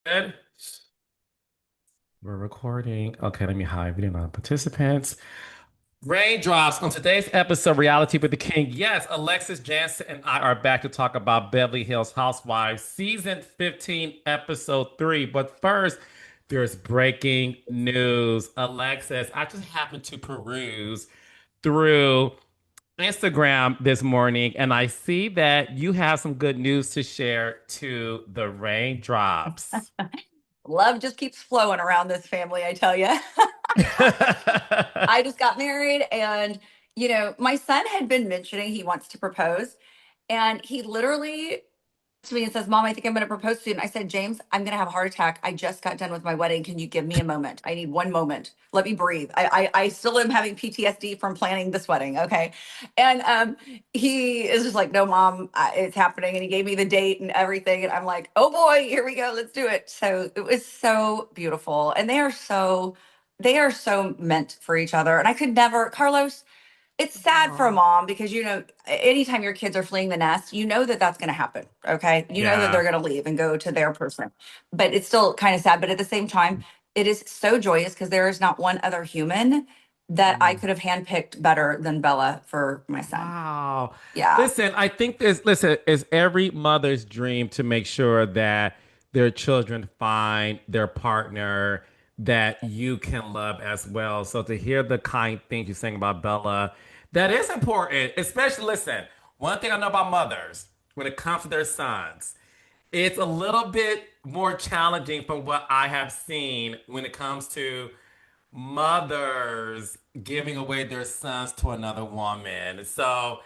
Good. We're recording. Okay, let me hide video non-participants. Raindrops on today's episode, Reality with the King. Yes, Alexis Jansen and I are back to talk about Beverly Hills Housewives, season 15, episode 3. But first, there's breaking news. Alexis, I just happened to peruse through Instagram this morning, and I see that you have some good news to share to the raindrops. Love just keeps flowing around this family, I tell you. I just got married, and my son had been mentioning he wants to propose, and he literally to me and says, "Mom, I think I'm going to propose soon." I said, "James, I'm going to have a heart attack. I just got done with my wedding. Can you give me a moment? I need one moment. Let me breathe. I still am having PTSD from planning this wedding." Okay. And he is just like, "No, Mom, it's happening." And he gave me the date and everything. And I'm like, "Oh boy, here we go. Let's do it." So it was so beautiful. And they are so meant for each other. And I could never, Carlos, it's sad for a Oh, mom because anytime your kids are fleeing the nest, you know that that's going to happen. Okay, you know that yeah. they're going to leave and go to their person, but it's still kind of sad. But at the same time, it is so joyous because there is not one other human that I Mm. could have handpicked better than Bella for my son. Wow. Yeah. Listen, I think it's every mother's dream to make sure that their children find their partner that you can love as well. So to hear the kind things you're saying about Bella, that is important. Especially, listen, one thing I know about mothers when it comes to their sons, it's a little bit more challenging from what I have seen when it comes to mothers giving away their sons to another woman. So,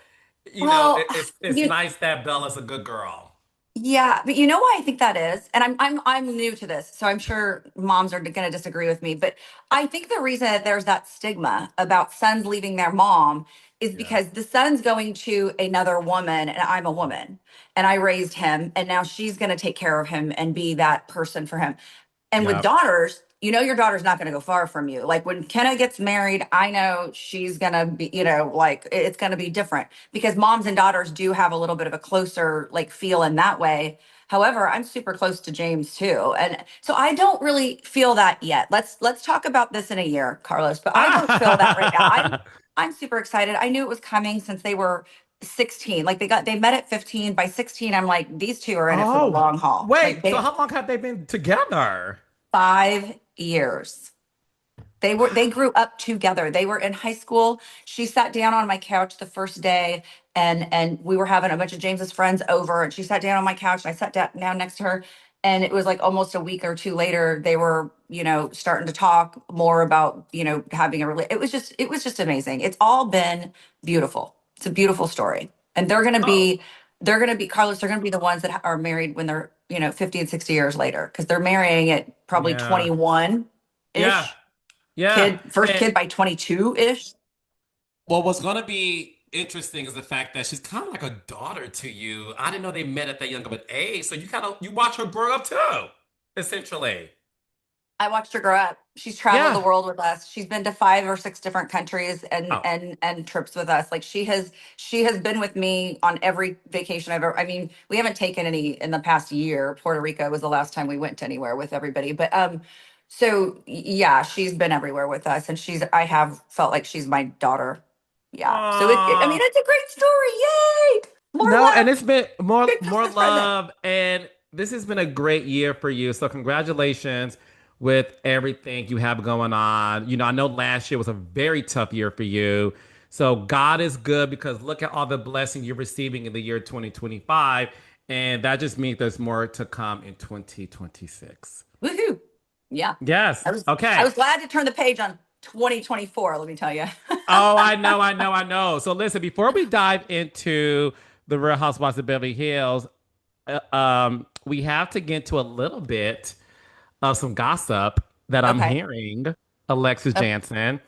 Well, it's you nice that Bella's a good girl. Yeah, but you know why I think that is, and I'm new to this, so I'm sure moms are going to disagree with me. But I think the reason that there's that stigma about sons leaving their mom is Yeah. because the son's going to another woman, and I'm a woman, and I raised him, and now she's going to take care of him and be that person for him. And with Yep. daughters, your daughter's not going to go far from you. Like when Kenna gets married, I know she's going to be, like it's going to be different because moms and daughters do have a little bit of a closer like feel in that way. However, I'm super close to James too. And so I don't really feel that yet. Let's talk about this in a year, Carlos, but I don't feel that right now. I'm super excited. I knew it was coming since they were 16. Like they met at 15. By 16, I'm like, these two are in it for the Oh, long haul. Like wait. So they how long have they been together? 5 years. They grew up together. They were in high school. She sat down on my couch the first day, and we were having a bunch of James's friends over, and she sat down on my couch and I sat down next to her, and it was like almost a week or two later they were, starting to talk more about, having it was just amazing. It's all been beautiful. It's a beautiful story. And Oh, they're going to be Carlos, they're going to be the ones that are married when they're, 50 and 60 years later because they're marrying at probably yeah. 21 Yeah. ish. Yeah. First And kid by 22 ish. well, what's gonna be interesting is the fact that she's kind of like a daughter to you. I didn't know they met at that young of an age. So you watch her grow up too, essentially. I watched her grow up. She's traveled the Yeah. world with us. She's been to 5 or 6 different countries and Oh, and trips with us. Like she has been with me on every vacation I've ever. I mean, we haven't taken any in the past year. Puerto Rico was the last time we went anywhere with everybody. But so yeah, she's been everywhere with us, and I have felt like she's my daughter. Yeah. So I mean, oh. it's a great story. Yay! More No, and love. it's been more Good more Christmas present. love, and this has been a great year for you. So congratulations with everything you have going on. I know last year was a very tough year for you. So God is good because look at all the blessing you're receiving in the year 2025, and that just means there's more to come in 2026. Woohoo! Yeah. Yes. I Okay. was glad to turn the page on 2024, let me tell you. Oh, I know, I know, I know. So listen, before we dive into the Real Housewives of Beverly Hills, we have to get to a little bit of some gossip that I'm Okay. hearing. Alexis O- Jansen.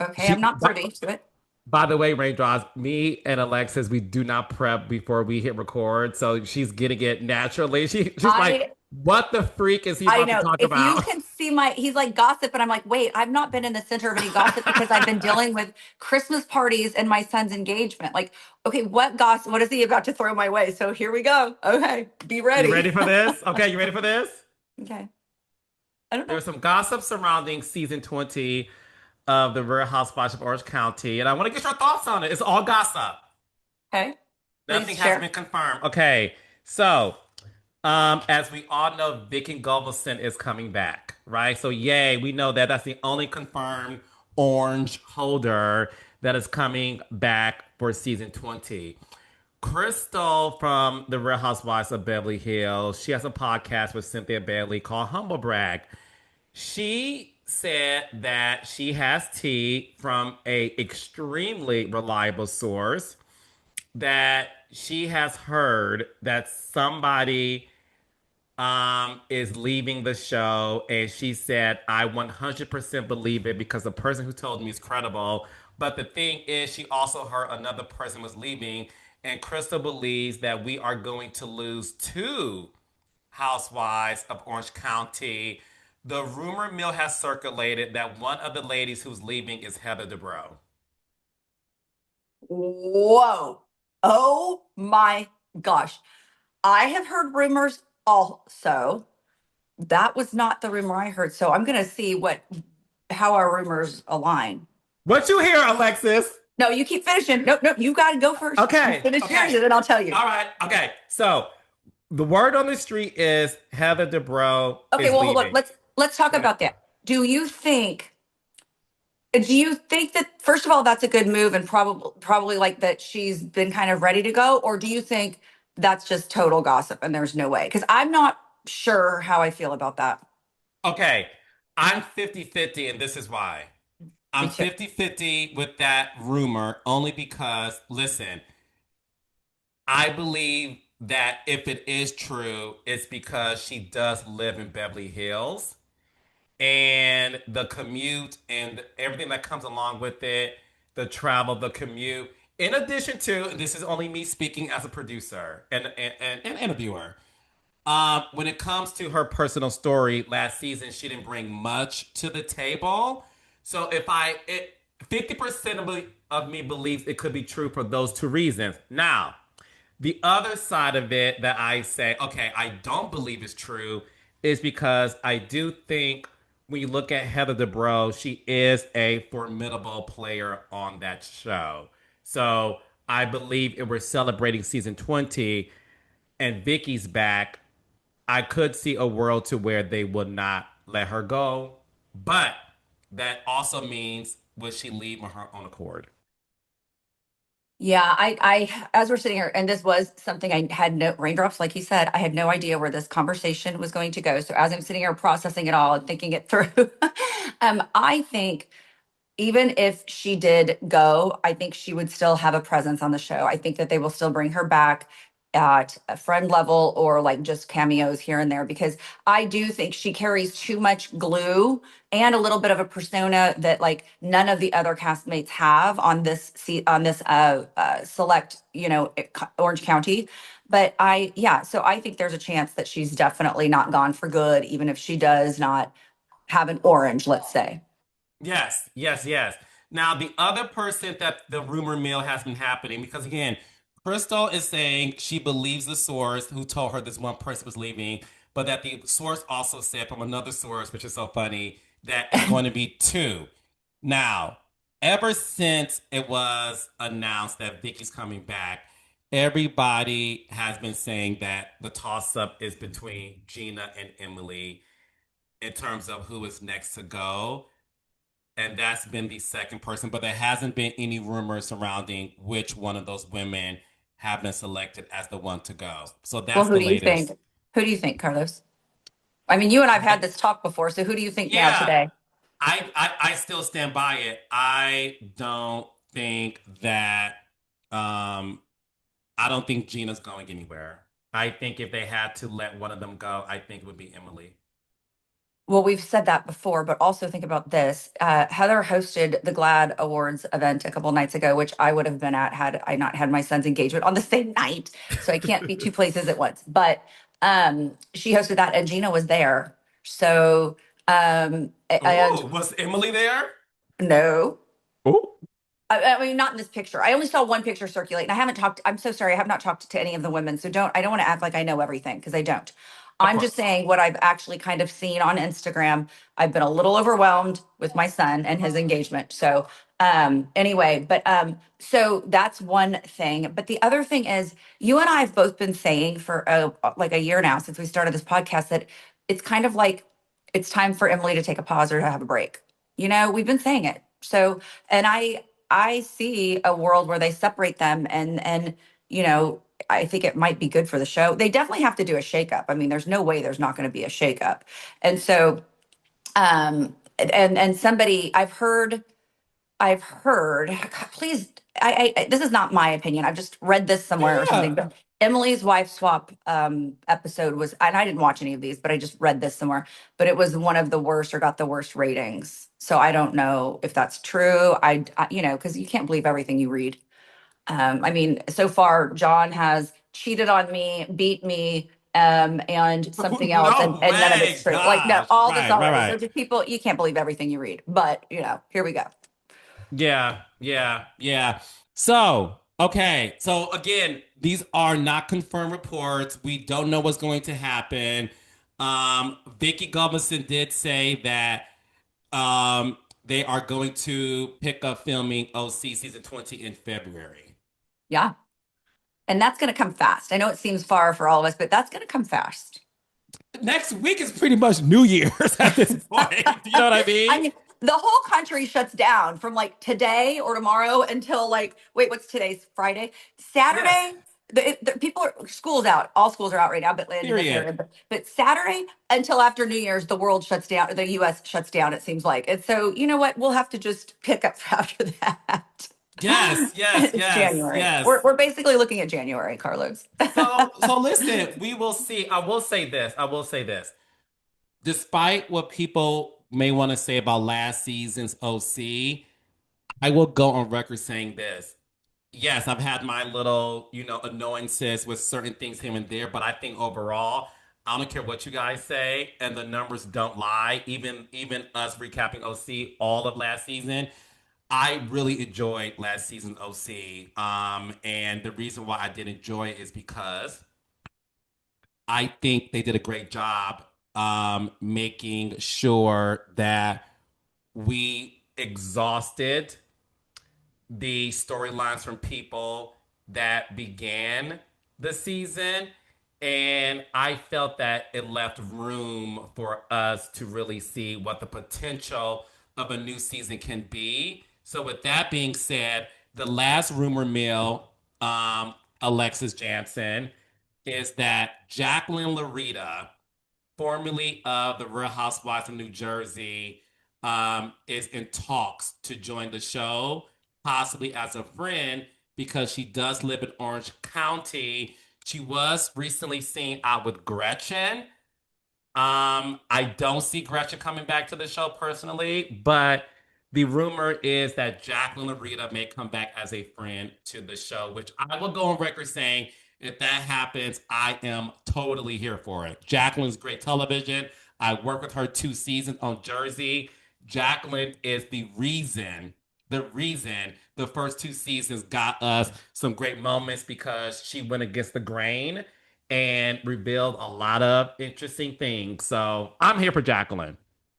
Okay, She, I'm not by, privy to it. by the way, Raindrops, me and Alexis, we do not prep before we hit record. So she's getting it naturally. She's like, I what the freak is he I about to know. talk If you about? can see he's like gossip, and I'm like, wait, I've not been in the center of any gossip because I've been dealing with Christmas parties and my son's engagement. Like, okay, what gossip? What is he about to throw my way? So here we go. Okay, be You ready. ready for this? Okay, you ready for this? Okay. I don't know. There's some gossip surrounding season 20 of the Real Housewives of Orange County, and I want to get your thoughts on it. It's all gossip. Okay. Nothing Please has share. been confirmed. Okay, so as we all know, Vicky Gunvalson is coming back, right? So yay, we know that that's the only confirmed orange holder that is coming back for season 20. Crystal from the Real Housewives of Beverly Hills, she has a podcast with Cynthia Bailey called Humble Brag. She said that she has tea from a extremely reliable source that she has heard that somebody is leaving the show, and she said I 100% believe it because the person who told me is credible. But the thing is, she also heard another person was leaving, and Crystal believes that we are going to lose two housewives of Orange County. The rumor mill has circulated that one of the ladies who's leaving is Heather Dubrow. Whoa. Oh my gosh. I have heard rumors also. That was not the rumor I heard. So I'm going to see how our rumors align. What you hear, Alexis? No, you keep finishing. Nope, nope. You got to go first. You Okay, finish yours okay. and then I'll tell you. All right, okay. So the word on the street is Heather Dubrow Okay, is well, hold on. leaving. Let's talk Right. about that. Do you think that first of all that's a good move and probably like that she's been kind of ready to go, or do you think that's just total gossip and there's no way? Because I'm not sure how I feel about that. Okay, I'm 50-50, and this is why. Me I'm too. 50-50 with that rumor only because, listen, I believe that if it is true, it's because she does live in Beverly Hills, and the commute and everything that comes along with it, the travel, the commute. In addition to, and this is only me speaking as a producer and interviewer, when it comes to her personal story, last season she didn't bring much to the table. So if I, 50% of me believes it could be true for those two reasons. Now, the other side of it that I say, okay, I don't believe is true, is because I do think when you look at Heather Dubrow, she is a formidable player on that show. So I believe if we're celebrating season 20 and Vicky's back, I could see a world to where they would not let her go. But that also means will she leave on her own accord? Yeah, as we're sitting here, and this was something I had no raindrops, like you said, I had no idea where this conversation was going to go. So as I'm sitting here processing it all and thinking it through, I think even if she did go, I think she would still have a presence on the show. I think that they will still bring her back at a friend level or like just cameos here and there because I do think she carries too much glue and a little bit of a persona that like none of the other castmates have on this select, Orange County. But so I think there's a chance that she's definitely not gone for good, even if she does not have an orange, let's say. Yes, yes, yes. Now, the other person that the rumor mill has been happening, because again, Crystal is saying she believes the source who told her this one person was leaving, but that the source also said from another source, which is so funny, that it's going to be two. Now, ever since it was announced that Vicky's coming back, everybody has been saying that the toss up is between Gina and Emily in terms of who is next to go, and that's been the second person, but there hasn't been any rumors surrounding which one of those women have been selected as the one to go. So Well, that's who the do you think? latest. Who do you think, Carlos? I mean, you and I've had this talk before, so who do you think now Yeah, today? I still stand by it. I don't think that I don't think Gina's going anywhere. I think if they had to let one of them go, I think it would be Emily. Well, we've said that before, but also think about this. Heather hosted the GLAAD Awards event a couple nights ago, which I would have been at had I not had my son's engagement on the same night. So I can't be two places at once. But she hosted that, and Gina was there. So and Ooh, was Emily there? no, Ooh. I mean, not in this picture. I only saw one picture circulate, and I haven't talked. I'm so sorry, I have not talked to any of the women. So I don't want to act like I know everything because I don't. Of I'm just course. saying what I've actually kind of seen on Instagram. I've been a little overwhelmed with my son and his engagement. So anyway, but so that's one thing. But the other thing is you and I have both been saying for like a year now since we started this podcast that it's kind of like it's time for Emily to take a pause or to have a break. We've been saying it. So, and I see a world where they separate them and I think it might be good for the show. They definitely have to do a shakeup. I mean, there's no way there's not going to be a shakeup. And so and somebody I've heard, please, this is not my opinion. I've just read this somewhere or something, Yeah. but Emily's wife swap episode was, and I didn't watch any of these, but I just read this somewhere, but it was one of the worst or got the worst ratings. So I don't know if that's true. Because you can't believe everything you read. I mean, so far, John has cheated on me, beat me, and something else, and, No and none of it's way. true. Like, no, Gosh. all this Right, right, already. So right. just people, you can't believe everything you read. But, here we go. Yeah, yeah, yeah. So, okay. So again, these are not confirmed reports. We don't know what's going to happen. Vicky Gulbison did say that they are going to pick up filming OC season 20 in February. Yeah. And that's going to come fast. I know it seems far for all of us, but that's going to come fast. Next week is pretty much New Year's at this point. You know what I I mean? mean, the whole country shuts down from like today or tomorrow until like, wait, what's today's Friday? Yes. Saturday. The people are schools out. All schools are out right now, but in this Period. area. But Saturday until after New Year's, the world shuts down. The U.S. shuts down. It seems like. And so, you know what? We'll have to just pick up after that. Yes, yes, It's yes, January. We're yes. we're basically looking at January, Carlos. So listen, we will see. I will say this. I will say this. Despite what people may want to say about last season's OC, I will go on record saying this. Yes, I've had my little, annoyances with certain things here and there, but I think overall, I don't care what you guys say, and the numbers don't lie. Even us recapping OC all of last season, I really enjoyed last season's OC. And the reason why I did enjoy it is because I think they did a great job making sure that we exhausted the storylines from people that began the season. And I felt that it left room for us to really see what the potential of a new season can be. So, with that being said, the last rumor mill, Alexis Jansen, is that Jacqueline Larita, formerly of the Real Housewives of New Jersey, is in talks to join the show, possibly as a friend, because she does live in Orange County. She was recently seen out with Gretchen. I don't see Gretchen coming back to the show personally, but the rumor is that Jacqueline Larita may come back as a friend to the show, which I will go on record saying if that happens, I am totally here for it. Jacqueline's great television. I worked with her 2 seasons on Jersey. Jacqueline is the reason the first 2 seasons got us some great moments because she went against the grain and revealed a lot of interesting things. So I'm here for Jacqueline,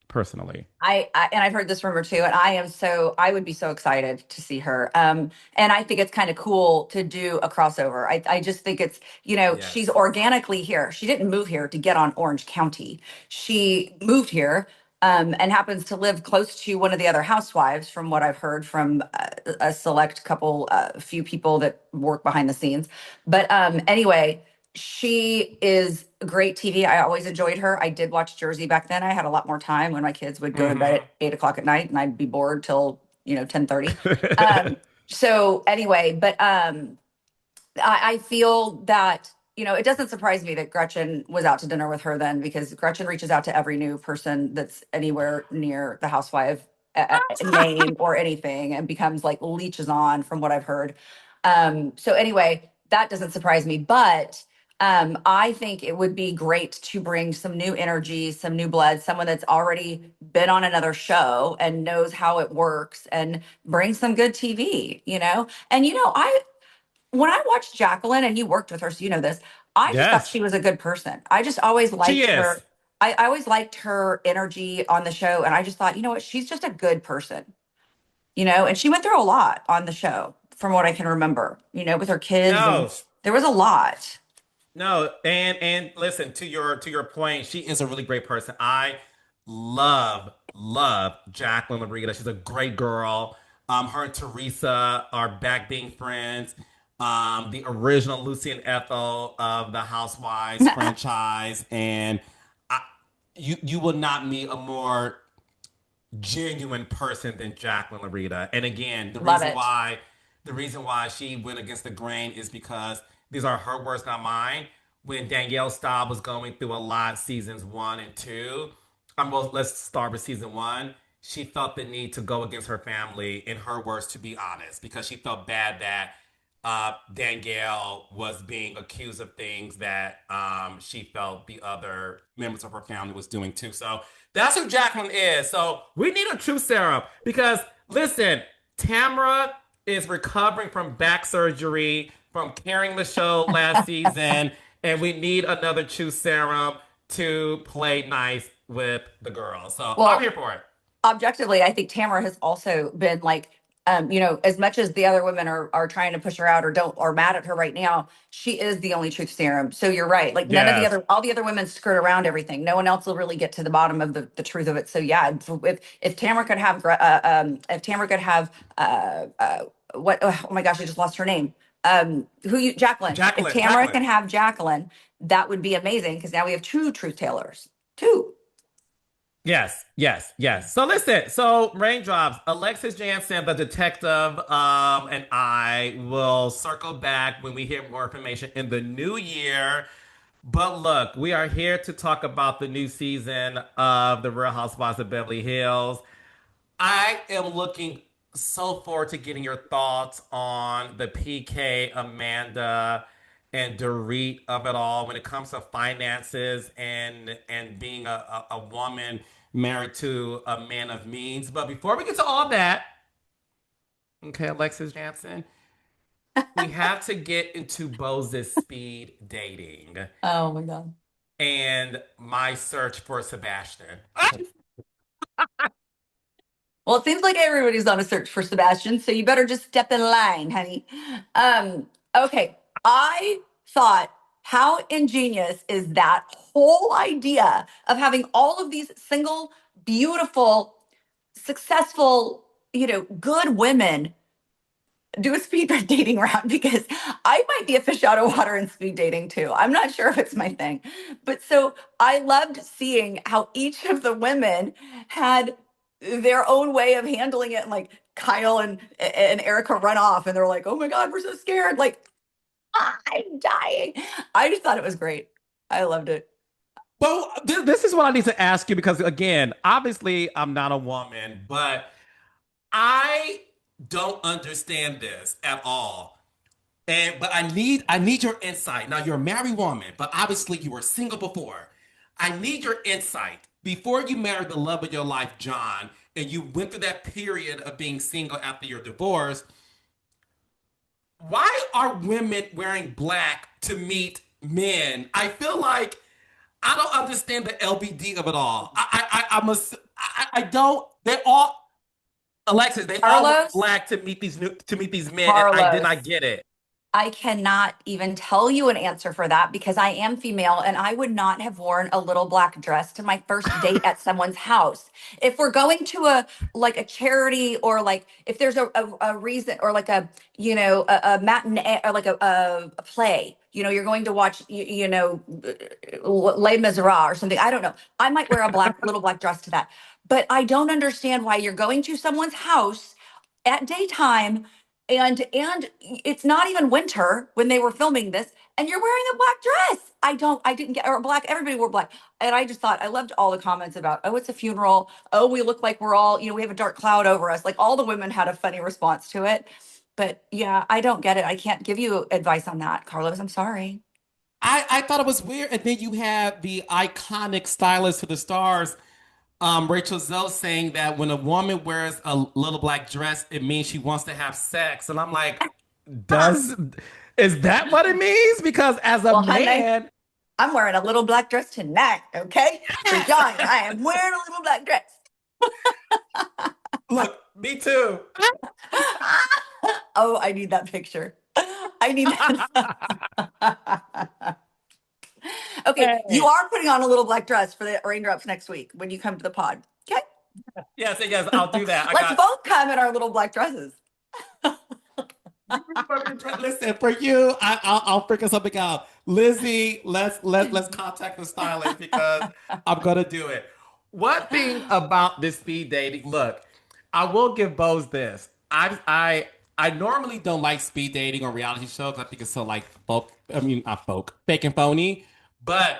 personally. And I've heard this rumor too, and I would be so excited to see her. And I think it's kind of cool to do a crossover. I just think it's, she's Yes. organically here. She didn't move here to get on Orange County. She moved here and happens to live close to one of the other housewives, from what I've heard from a select couple, few people that work behind the scenes. But anyway, she is great TV. I always enjoyed her. I did watch Jersey back then. I had a lot more time when my kids would go to bed Mm-hmm. at 8 o'clock at night and I'd be bored till, 10:30. Um, so anyway, but I feel that, it doesn't surprise me that Gretchen was out to dinner with her then, because Gretchen reaches out to every new person that's anywhere near the housewife name or anything and becomes like leeches on, from what I've heard. So anyway, that doesn't surprise me, but I think it would be great to bring some new energy, some new blood, someone that's already been on another show and knows how it works, and bring some good TV. And I when I watched Jacqueline, and you worked with her, so you know this, I just thought Yes, she was a good person. I just always she liked is. her. I always liked her energy on the show. And I just thought, you know what? She's just a good person, and she went through a lot on the show from what I can remember, with her kids. And No, there was a lot. no, and listen to your point. She is a really great person. I love Jacqueline Larita. She's a great girl. Her and Teresa are back being friends. The original Lucy and Ethel of the Housewives franchise, and I, you will not meet a more genuine person than Jacqueline Larita. And again, the Love reason it. why the reason why she went against the grain is because these are her words, not mine. When Danielle Staub was going through a lot, seasons 1 and 2. Well, let's start with season 1. She felt the need to go against her family, in her words, to be honest, because she felt bad that Danielle was being accused of things that she felt the other members of her family was doing too. So that's who Jacqueline is. So we need a truth serum because listen, Tamara is recovering from back surgery from carrying the show last season, and we need another truth serum to play nice with the girls. So I'm Well, here for it. objectively, I think Tamara has also been like, as much as the other women are trying to push her out or don't or mad at her right now, she is the only truth serum. So you're right. Like none of the Yes. other, all the other women skirt around everything. No one else will really get to the bottom of the truth of it. So yeah, if Tamara could have, if Tamara could have, what? Oh my gosh, I just lost her name. Jacqueline. If Jacqueline. Tamara Jacqueline. can have Jacqueline, that would be amazing because now we have two truth tellers. Two. Yes, yes, yes. So listen, so raindrops, Alexis Jansen, the detective, and I will circle back when we hear more information in the new year. But look, we are here to talk about the new season of The Real Housewives of Beverly Hills. I am looking so forward to getting your thoughts on the PK, Amanda, and Dorit of it all when it comes to finances and being a woman married to a man of means. But before we get to all that, okay, Alexis Jansen, we have to get into Bose's speed dating Oh my God. and my search for Sebastian. Well, it seems like everybody's on a search for Sebastian, so you better just step in line, honey. Okay. I thought, how ingenious is that whole idea of having all of these single, beautiful, successful, good women do a speed dating round because I might be a fish out of water in speed dating too. I'm not sure if it's my thing. But so I loved seeing how each of the women had their own way of handling it. And like Kyle and Erica run off and they're like, oh my God, we're so scared. Like, I'm dying. I just thought it was great. I loved it. Well, this is what I need to ask you because, again, obviously I'm not a woman, but I don't understand this at all. And but I need your insight. Now you're a married woman, but obviously you were single before. I need your insight. Before you married the love of your life, John, and you went through that period of being single after your divorce, why are women wearing black to meet men? I feel like I don't understand the LBD of it all. I don't. They all Alexis. They all wear Carlos, black to meet these men, and I did not Carlos. get it. I cannot even tell you an answer for that because I am female and I would not have worn a little black dress to my first date at someone's house. If we're going to a charity or like if there's a reason or like a matinee or like a play, you're going to watch Les Miserables or something. I don't know. I might wear a little black dress to that. But I don't understand why you're going to someone's house at daytime and it's not even winter when they were filming this and you're wearing a black dress. I didn't get or black. Everybody wore black. And I just thought I loved all the comments about, oh, it's a funeral. Oh, we look like we're all, we have a dark cloud over us. Like all the women had a funny response to it. But yeah, I don't get it. I can't give you advice on that, Carlos. I'm sorry. I thought it was weird, and then you have the iconic stylist to the stars, Rachel Zoe, saying that when a woman wears a little black dress, it means she wants to have sex, and I'm like, does Is that what it means? Because as a Well, honey, man, I'm wearing a little black dress tonight, okay? For Johnny, I am wearing a little black dress. look, me too. Oh, I need that picture. I need that. Okay, you Hey. are putting on a little black dress for the raindrops next week when you come to the pod. Okay? Yes, yes, I'll do that. I Let's got both come in our little black dresses. you. Really want me to try? Listen, for you, I'll figure something out. Lizzie, let's contact the stylist because I'm gonna do it. One thing about this speed dating, look, I will give Bose this. I normally don't like speed dating or reality shows. I think it's so like folk. I mean, not folk, fake and phony. But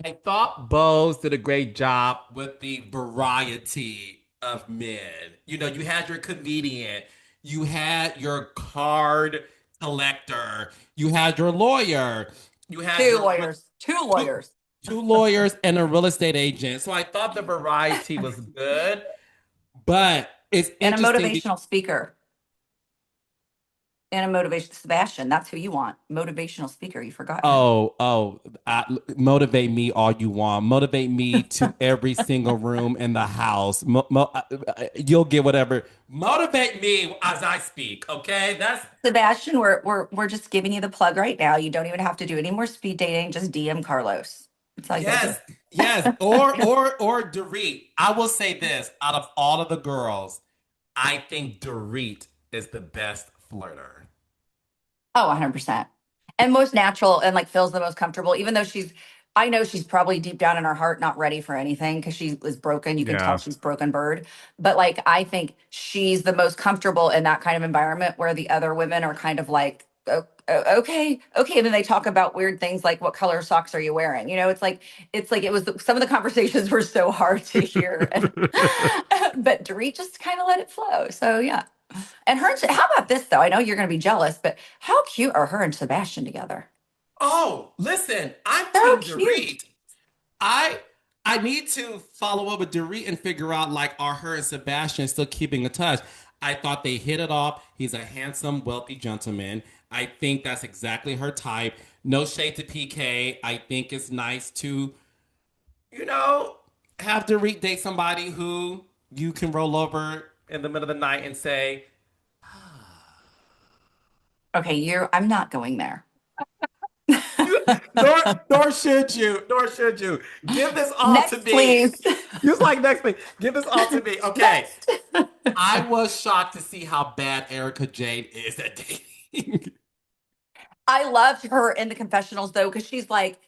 I thought Bose did a great job with the variety of men. You know, you had your comedian, you had your card collector, you had your lawyer, you had Two your lawyers. Two two, lawyers. two lawyers and a real estate agent. So I thought the variety was good, but it's And a interesting. motivational speaker. And a motivation Sebastian. That's who you want. Motivational speaker. You forgot him. Motivate me all you want. Motivate me to every single room in the house. You'll get whatever. Motivate me as I speak. Okay, that's Sebastian, we're just giving you the plug right now. You don't even have to do any more speed dating. Just DM Carlos. That's all you gotta do. yes, yes. Or Dorit. I will say this: out of all of the girls, I think Dorit is the best flirter. Oh, 100%. And most natural and like feels the most comfortable, even though I know she's probably deep down in her heart not ready for anything because she was broken. You can tell Yeah. she's broken bird. But like, I think she's the most comfortable in that kind of environment where the other women are kind of like, okay, okay. And then they talk about weird things like, what color socks are you wearing? You know, it's like it was some of the conversations were so hard to hear. And, but Dorit just kind of let it flow. So yeah. And her, how about this though? I know you're going to be jealous, but how cute are her and Sebastian together? Oh, listen, I'm So Team cute. Dorit. I I need to follow up with Dorit and figure out like are her and Sebastian still keeping in touch? I thought they hit it off. He's a handsome, wealthy gentleman. I think that's exactly her type. No shade to PK. I think it's nice to, you know, have Dorit date somebody who you can roll over in the middle of the night and say, Okay, I'm not going there. nor, nor should you, nor should you. Give this all to Next, me. please. Just like next thing, give this all to me. Okay. Next. I was shocked to see how bad Erica Jane is at dating. I loved her in the confessionals though, because she's like,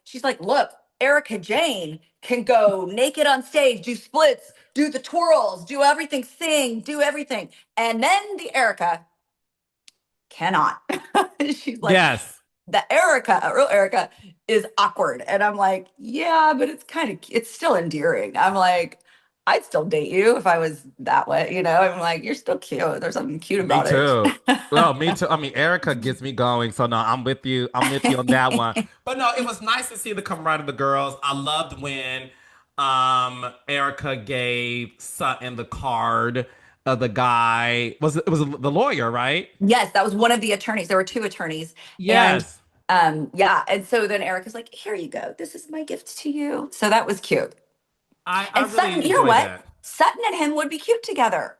look, Erica Jane can go naked on stage, do splits, do the twirls, do everything, sing, do everything. And then the Erica cannot. She's like, Yes. the Erica, real Erica, is awkward. And I'm like, yeah, but it's still endearing. I'm like, I'd still date you if I was that way, you know? I'm like, you're still cute. There's something cute Me about it. too. Well, me too. I mean, Erica gets me going. So no, I'm with you. I'm with you on that one. But no, it was nice to see the camaraderie of the girls. I loved when Erica gave Sutton the card of the guy. It was the lawyer, right? Yes, that was one of the attorneys. There were two attorneys. And Yes. yeah. And so then Erica's like, here you go. This is my gift to you. So that was cute. I And really Sutton, you know enjoyed what? that. Sutton and him would be cute together.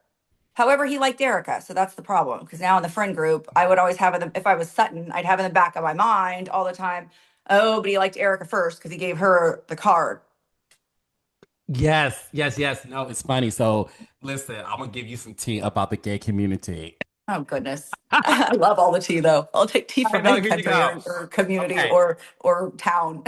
However, he liked Erica, so that's the problem. Because now in the friend group, I would always have in the if I was Sutton, I'd have in the back of my mind all the time. Oh, but he liked Erica first because he gave her the card. Yes, yes, yes. No, it's funny. So listen, I'm gonna give you some tea about the gay community. Oh goodness, I love all the tea though. I'll take tea I from know, any here you country go. or community Okay. or town.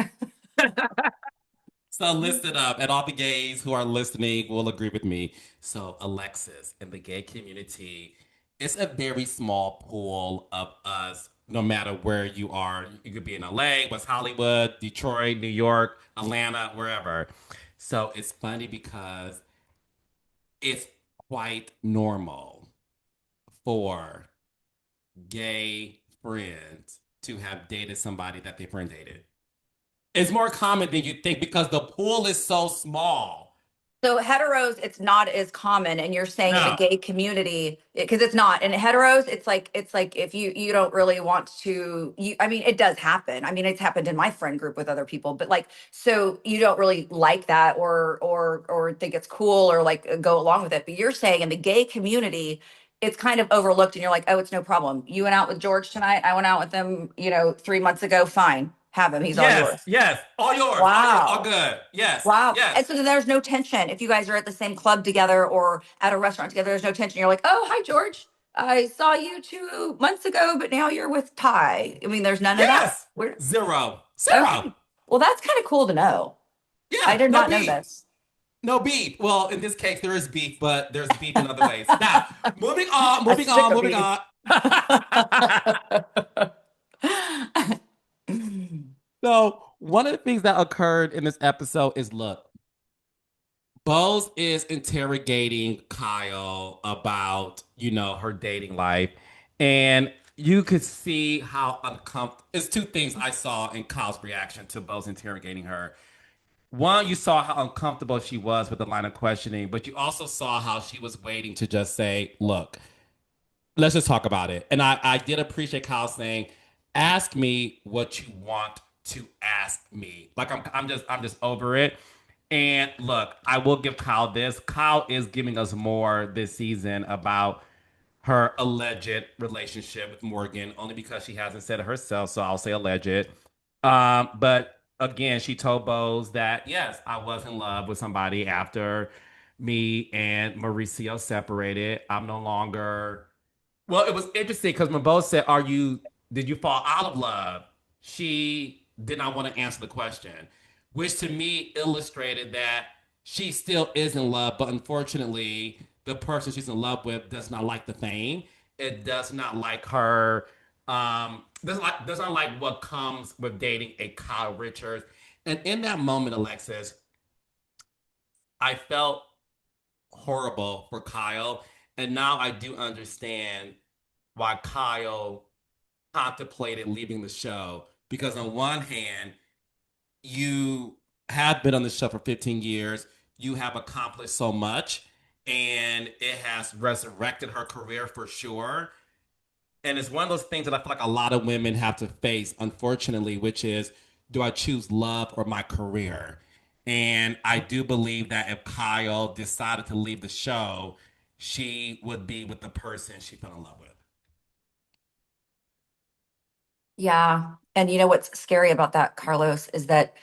So listen up, and all the gays who are listening will agree with me. So Alexis, in the gay community, it's a very small pool of us, no matter where you are. You could be in LA, West Hollywood, Detroit, New York, Atlanta, wherever. So it's funny because it's quite normal for gay friends to have dated somebody that their friend dated. It's more common than you think because the pool is so small. So heteros, it's not as common, and you're saying in the No. gay community, because it's not. In heteros, it's like if you don't really want to, I mean, it does happen. I mean, it's happened in my friend group with other people, but like, so you don't really like that or think it's cool or like go along with it. But you're saying in the gay community, it's kind of overlooked, and you're like, oh, it's no problem. You went out with George tonight. I went out with him, 3 months ago. Fine, have him. He's all Yes, yours. yes. All yours, all Wow. good. Yes, Wow. yes, And so then there's no tension. If you guys are at the same club together or at a restaurant together, there's no tension. You're like, oh, hi, George. I saw you 2 months ago, but now you're with Ty. I mean, there's none of that. yes. We're Zero. Zero. okay. Well, that's kind of cool to know. I Yeah, did no not know beef. this. No beef. Well, in this case, there is beef, but there's beef in other ways. Now, moving on, A moving stick on, of moving beef. on. So, one of the things that occurred in this episode is look, Bose is interrogating Kyle about, her dating life. And you could see how uncomfortable. It's two things I saw in Kyle's reaction to Bose interrogating her. One, you saw how uncomfortable she was with the line of questioning, but you also saw how she was waiting to just say, look, let's just talk about it. And I did appreciate Kyle saying, ask me what you want to ask me. Like I'm just over it. And look, I will give Kyle this. Kyle is giving us more this season about her alleged relationship with Morgan, only because she hasn't said it herself. So I'll say alleged. But again, she told Bose that yes, I was in love with somebody after me and Mauricio separated. I'm no longer. Well, it was interesting because when Bose said, did you fall out of love? She did not want to answer the question, which to me illustrated that she still is in love, but unfortunately, the person she's in love with does not like the fame. It does not like her. Does not like what comes with dating a Kyle Richards. And in that moment, Alexis, I felt horrible for Kyle, and now I do understand why Kyle contemplated leaving the show. Because on one hand, you have been on the show for 15 years, you have accomplished so much, and it has resurrected her career for sure. And it's one of those things that I feel like a lot of women have to face, unfortunately, which is, do I choose love or my career? And I do believe that if Kyle decided to leave the show, she would be with the person she fell in love with. Yeah. And you know what's scary about that, Carlos, is that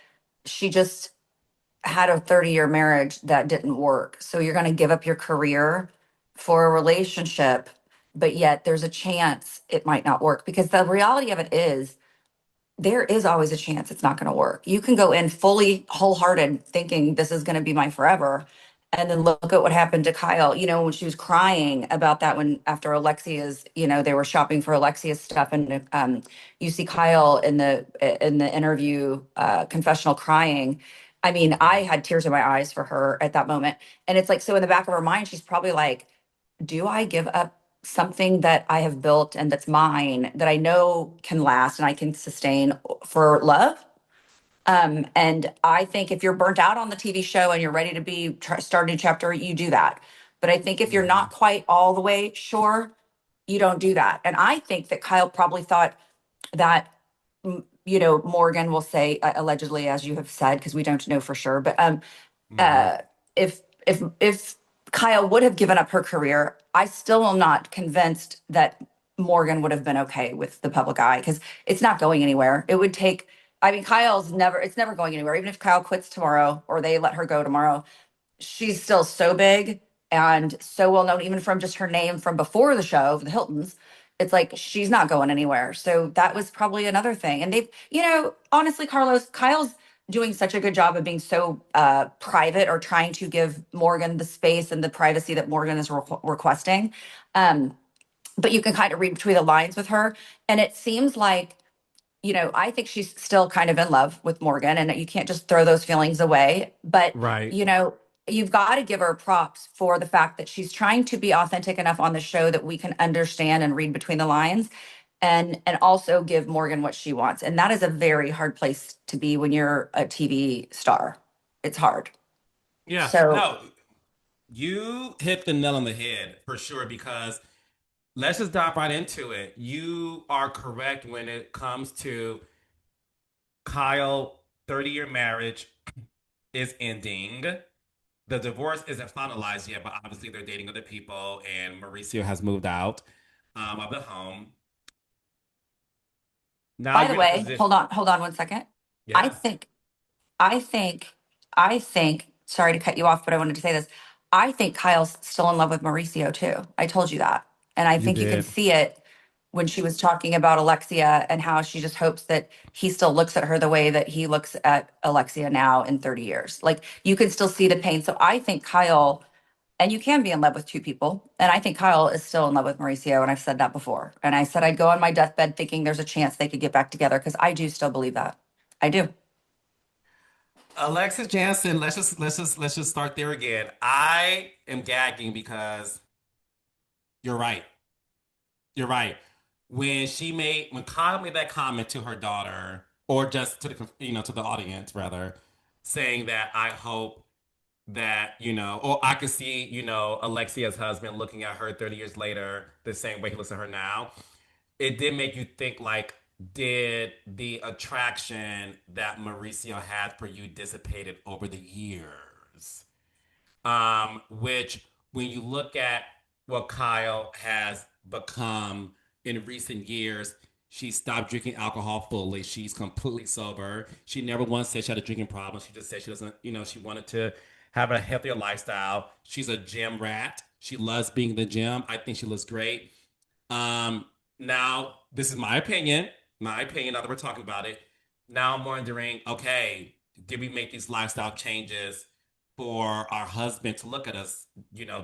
she just had a 30-year marriage that didn't work. So you're going to give up your career for a relationship, but yet there's a chance it might not work because the reality of it is there is always a chance it's not going to work. You can go in fully wholehearted thinking this is going to be my forever. And then look at what happened to Kyle, when she was crying about that when after Alexia's, they were shopping for Alexia's stuff. And you see Kyle in the interview confessional crying. I mean, I had tears in my eyes for her at that moment. And it's like, so in the back of her mind, she's probably like, do I give up something that I have built and that's mine that I know can last and I can sustain for love? And I think if you're burnt out on the TV show and you're ready to start a new chapter, you do that. But I think if you're Mm-hmm. not quite all the way sure, you don't do that. And I think that Kyle probably thought that, Morgan will say allegedly, as you have said, because we don't know for sure. But Mm-hmm. uh, if Kyle would have given up her career, I still am not convinced that Morgan would have been okay with the public eye because it's not going anywhere. It would take. I mean, it's never going anywhere. Even if Kyle quits tomorrow or they let her go tomorrow, she's still so big and so well known, even from just her name from before the show, the Hiltons. It's like she's not going anywhere. So that was probably another thing. And honestly, Carlos, Kyle's doing such a good job of being so private or trying to give Morgan the space and the privacy that Morgan is requesting. Um, but you can kind of read between the lines with her. And it seems like I think she's still kind of in love with Morgan and you can't just throw those feelings away. But, Right. you know, you've got to give her props for the fact that she's trying to be authentic enough on the show that we can understand and read between the lines and also give Morgan what she wants. And that is a very hard place to be when you're a TV star. It's hard. Yeah, So no, you hit the nail on the head for sure because let's just dive right into it. You are correct when it comes to Kyle, 30-year marriage is ending. The divorce isn't finalized yet, but obviously they're dating other people, and Mauricio has moved out of the home. Now by the you're in a way, position. hold on one second. I Yes, think I think, sorry to cut you off, but I wanted to say this. I think Kyle's still in love with Mauricio too. I told you that. And I you think you could did. see it when she was talking about Alexia and how she just hopes that he still looks at her the way that he looks at Alexia now in 30 years. Like you can still see the pain. So I think Kyle, and you can be in love with two people. And I think Kyle is still in love with Mauricio. And I've said that before. And I said I'd go on my deathbed thinking there's a chance they could get back together because I do still believe that. I do. Alexis Jansen, let's just start there again. I am gagging because you're right. You're right. When Kyle made that comment to her daughter, or just to to the audience rather, saying that I hope that, or I could see, Alexia's husband looking at her 30 years later the same way he looks at her now. It did make you think like, did the attraction that Mauricio had for you dissipated over the years? Which when you look at what Kyle has become in recent years, she stopped drinking alcohol fully. She's completely sober. She never once said she had a drinking problem. She just said she doesn't, she wanted to have a healthier lifestyle. She's a gym rat. She loves being in the gym. I think she looks great. Um, Now this is my opinion. My opinion. Now that we're talking about it, now I'm wondering, okay, did we make these lifestyle changes for our husband to look at us,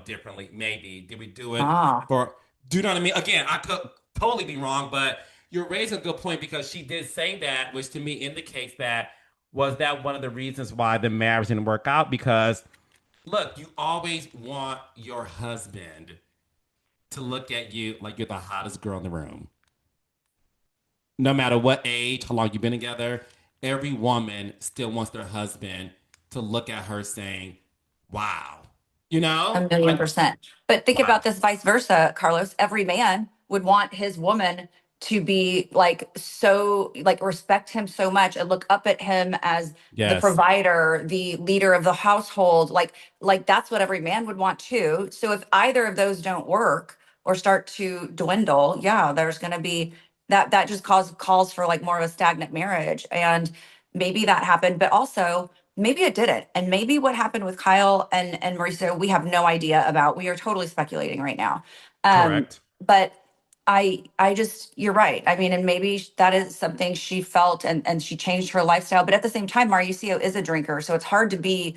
differently? Maybe. Did we do it Ah. for? Do you know what I mean? Again, I could totally be wrong, but you're raising a good point because she did say that, which to me indicates that was that one of the reasons why the marriage didn't work out because look, you always want your husband to look at you like you're the hottest girl in the room. No matter what age, how long you've been together, every woman still wants their husband to look at her saying, wow. A million Like, percent. But think wow. about this vice versa, Carlos. Every man would want his woman to be like so, like respect him so much and look up at him as the Yes. provider, the leader of the household. Like that's what every man would want too. So if either of those don't work or start to dwindle, yeah, there's going to be that just calls for like more of a stagnant marriage. And maybe that happened, but also maybe it didn't. And maybe what happened with Kyle and Mauricio, we have no idea about. We are totally speculating right now. Correct. But I just, you're right. I mean, and maybe that is something she felt and she changed her lifestyle. But at the same time, Mauricio is a drinker. So it's hard to be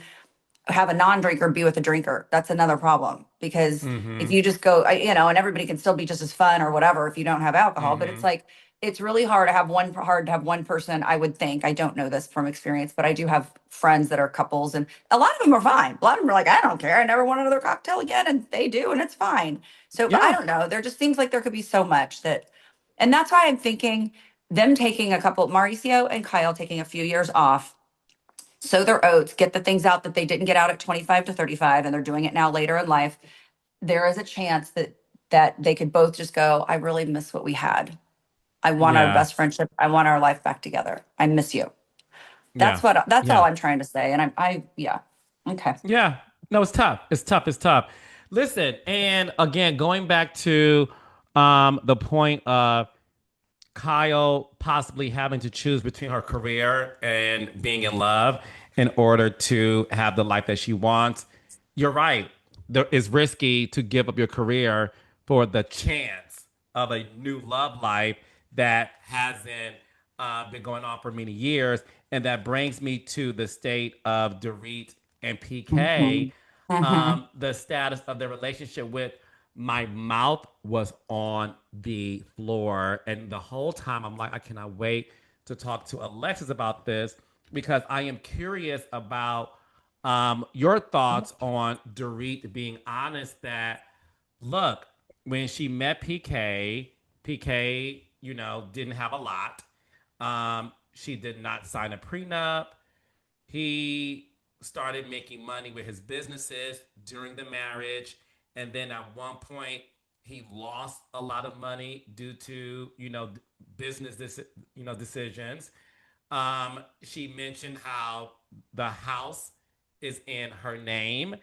have a non-drinker be with a drinker. That's another problem because if Mm-hmm. you just go, and everybody can still be just as fun or whatever if you don't have alcohol. But it's Mm-hmm. like it's really hard to have one person. I would think I don't know this from experience, but I do have friends that are couples, and a lot of them are fine. A lot of them are like, I don't care. I never want another cocktail again, and they do, and it's fine. So, but I Yeah. don't know. There just seems like there could be so much that, and that's why I'm thinking them taking a couple, Mauricio and Kyle taking a few years off, sow their oats, get the things out that they didn't get out at 25 to 35, and they're doing it now later in life. There is a chance that they could both just go, I really miss what we had. I want our Yeah. best friendship. I want our life back together. I miss you. Yeah. That's all Yeah. I'm trying to say. And yeah. Okay. Yeah. No, it's tough. It's tough. It's tough. Listen, and again, going back to the point of Kyle possibly having to choose between her career and being in love in order to have the life that she wants. You're right. It's risky to give up your career for the chance of a new love life that hasn't been going on for many years. And that brings me to the state of Dorit and Hmm. PK, Hmm. the status of their relationship with my mouth was on the floor. And the whole time I'm like, I cannot wait to talk to Alexis about this because I am curious about your thoughts on Dorit being honest that, look, when she met PK, didn't have a lot. She did not sign a prenup. He started making money with his businesses during the marriage. And then at one point, he lost a lot of money due to, business, decisions. She mentioned how the house is in her name,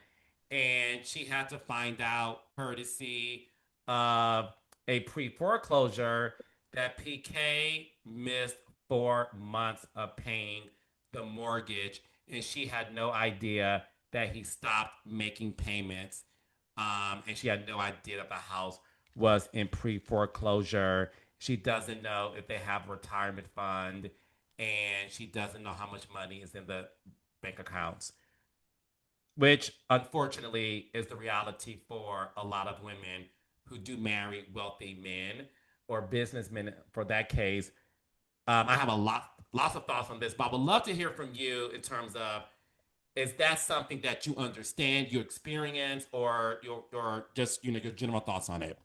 and she had to find out, courtesy of a pre foreclosure, that PK missed 4 months of paying the mortgage, and she had no idea that he stopped making payments. And she had no idea that the house was in pre foreclosure. She doesn't know if they have a retirement fund, and she doesn't know how much money is in the bank accounts, which unfortunately is the reality for a lot of women who do marry wealthy men or businessmen for that case. I have lots of thoughts on this, but I would love to hear from you in terms of, is that something that you understand, you experience, or your just your general thoughts on it?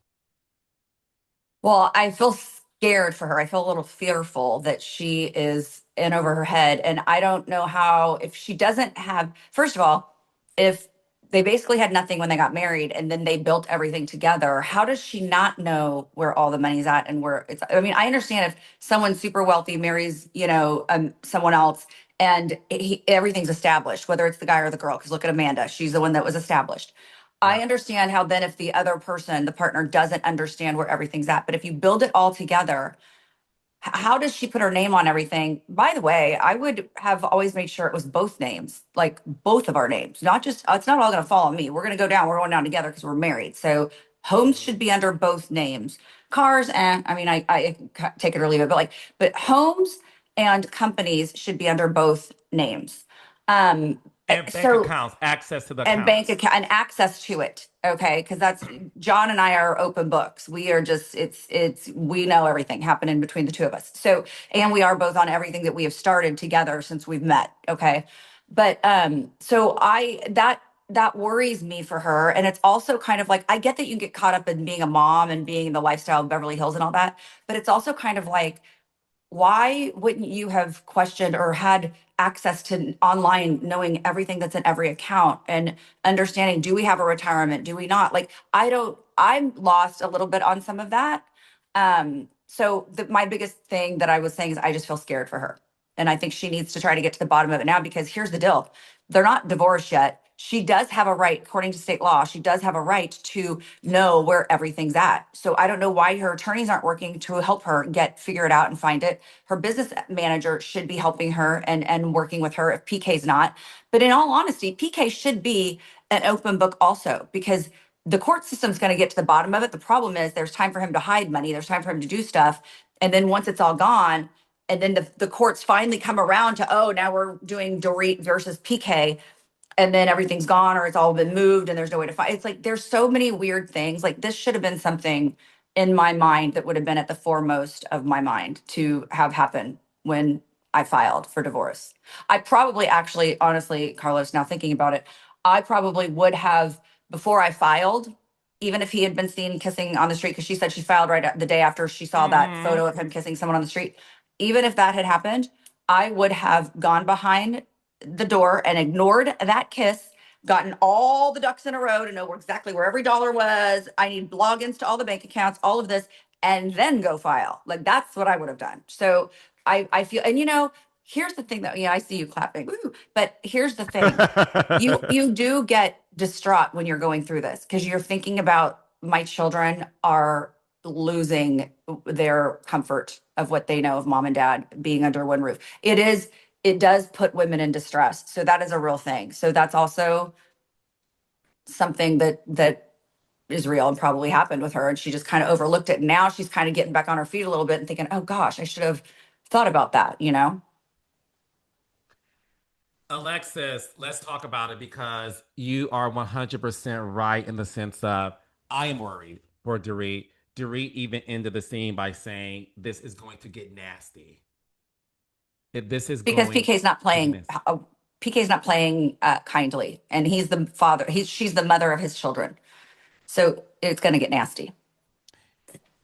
Well, I feel scared for her. I feel a little fearful that she is in over her head. And I don't know how, if she doesn't have, first of all, if they basically had nothing when they got married and then they built everything together, how does she not know where all the money's at and where it's, I mean, I understand if someone super wealthy marries, someone else and everything's established, whether it's the guy or the girl, because look at Amanda, she's the one that was established. I Yeah. understand how then if the other person, the partner doesn't understand where everything's at, but if you build it all together, how does she put her name on everything? By the way, I would have always made sure it was both names, like both of our names, not just, it's not all going to fall on me. We're going to go down, we're going down together because we're married. So homes Mm-hmm. should be under both names. Cars, and I mean, I take it or leave it, but homes and companies should be under both names. Um, And bank so accounts, access to the and bank accounts. account and access to it, okay, because that's John and I are open books. We are just, it's we know everything happening between the two of us. So, and we are both on everything that we have started together since we've met, okay. But so I that worries me for her. And it's also kind of like, I get that you get caught up in being a mom and being in the lifestyle of Beverly Hills and all that, but it's also kind of like, why wouldn't you have questioned or had access to online, knowing everything that's in every account and understanding, do we have a retirement, do we not? Like, I'm lost a little bit on some of that. So my biggest thing that I was saying is I just feel scared for her, and I think she needs to try to get to the bottom of it now, because here's the deal: they're not divorced yet. She does have a right, according to state law, she does have a right to know where everything's at. So I don't know why her attorneys aren't working to help her figure it out and find it. Her business manager should be helping her and working with her if PK's not. But in all honesty, PK should be an open book also, because the court system's going to get to the bottom of it. The problem is there's time for him to hide money, there's time for him to do stuff. And then once it's all gone, and then the courts finally come around to, oh, now we're doing Dorit versus PK, and then everything's gone or it's all been moved and there's no way to find. It's like there's so many weird things. Like, this should have been something in my mind that would have been at the foremost of my mind to have happened when I filed for divorce. I probably actually, honestly, Carlos, now thinking about it, I probably would have, before I filed, even if he had been seen kissing on the street, because she said she filed the day after she saw that Mm-hmm. photo of him kissing someone on the street. Even if that had happened, I would have gone behind the door and ignored that kiss, gotten all the ducks in a row to know exactly where every dollar was. I need logins to all the bank accounts, all of this, and then go file. Like, that's what I would have done. So I feel, and here's the thing though. Yeah, I see you clapping. Woo. But here's the thing. You do get distraught when you're going through this, because you're thinking about, my children are losing their comfort of what they know of mom and dad being under one roof. It does put women in distress. So that is a real thing. So that's also something that is real and probably happened with her. And she just kind of overlooked it. Now she's kind of getting back on her feet a little bit and thinking, oh gosh, I should have thought about that. Alexis, let's talk about it, because you are 100% right in the sense of, I am worried for Dorit. Dorit even ended the scene by saying, this is going to get nasty. If this is Because going to get nasty. PK's not playing kindly, and he's the father. She's the mother of his children. So it's going to get nasty.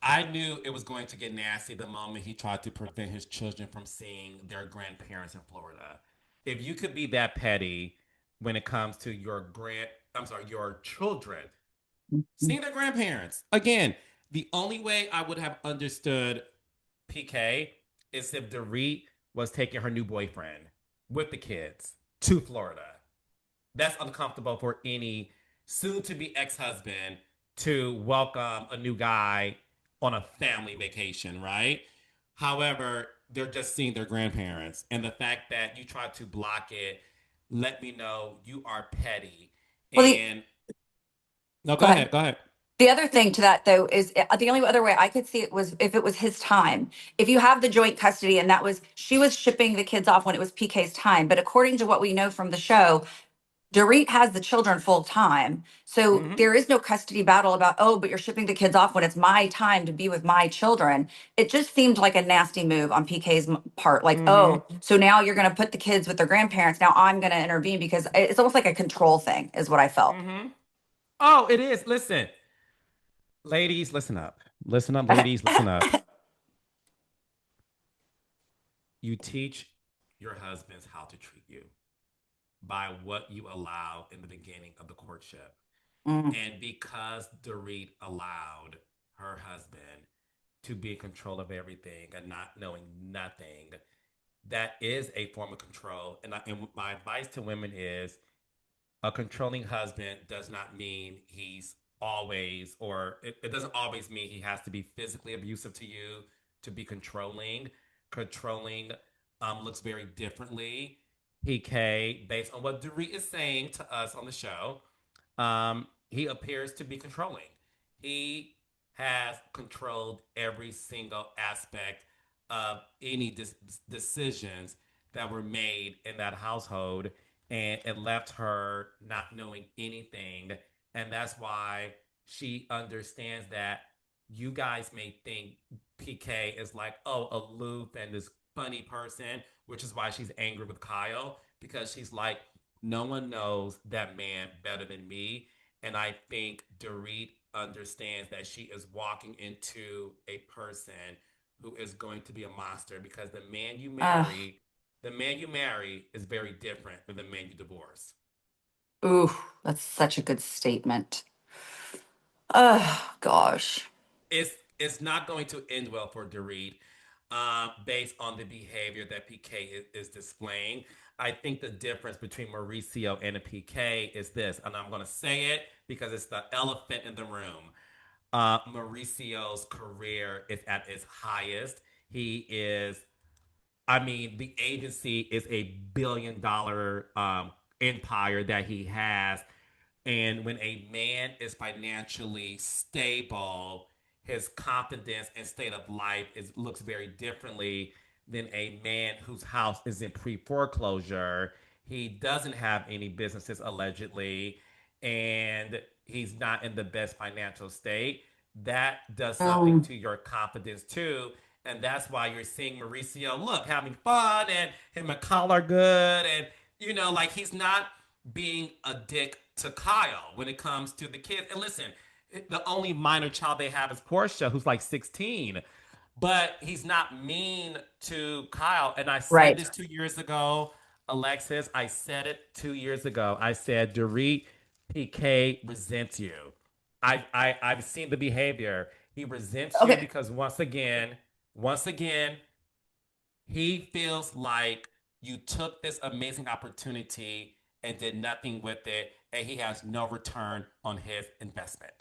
I knew it was going to get nasty the moment he tried to prevent his children from seeing their grandparents in Florida. If you could be that petty, when it comes to your children Mhm. seeing their grandparents. Again, the only way I would have understood PK is if Dorit was taking her new boyfriend with the kids to Florida. That's uncomfortable for any soon to be ex husband to welcome a new guy on a family vacation, right? However, they're just seeing their grandparents. And the fact that you try to block it, let me know you are petty. Well, And no, go go ahead. ahead, go ahead. The other thing to that though is the only other way I could see it was if it was his time. If you have the joint custody and that was she was shipping the kids off when it was PK's time, but according to what we know from the show, Dorit has the children full time. So Mm-hmm. there is no custody battle about, oh, but you're shipping the kids off when it's my time to be with my children. It just seemed like a nasty move on PK's part. Like, Mm-hmm. oh, so now you're going to put the kids with their grandparents. Now I'm going to intervene because it's almost like a control thing, is what I felt. Mm-hmm. Oh, it is. Listen, ladies, listen up. Listen up, ladies, listen up. You teach your husbands how to treat you by what you allow in the beginning of the courtship. Mm. And because Dorit allowed her husband to be in control of everything and not knowing nothing, that is a form of control. And my advice to women is a controlling husband does not mean he's always, or it doesn't always mean he has to be physically abusive to you to be controlling. Controlling looks very differently. PK, based on what Dorit is saying to us on the show, he appears to be controlling. He has controlled every single aspect of any decisions that were made in that household, and it left her not knowing anything. And that's why she understands that you guys may think PK is like, oh, aloof and this funny person, which is why she's angry with Kyle, because she's like, no one knows that man better than me. And I think Dorit understands that she is walking into a person who is going to be a monster, because the man you marry is very different than the man you divorce. Ooh, that's such a good statement. Oh gosh. It's not going to end well for Dorit, based on the behavior that PK is displaying. I think the difference between Mauricio and a PK is this, and I'm going to say it because it's the elephant in the room. Mauricio's career is at its highest. He is, I mean, the agency is a $1 billion empire that he has. And when a man is financially stable, his confidence and state of life looks very differently than a man whose house is in pre foreclosure. He doesn't have any businesses allegedly, and he's not in the best financial state. That does something Um, to your confidence too. And that's why you're seeing Mauricio look having fun, and him and Kyle are good, and like he's not being a dick to Kyle when it comes to the kids. And listen, the only minor child they have is Portia, who's like 16. But he's not mean to Kyle. And I said right. this 2 years ago, Alexis. I said it 2 years ago. I said, Dorit, PK resents you. I've seen the behavior. He resents you Okay. because once again, he feels like you took this amazing opportunity and did nothing with it, and he has no return on his investment.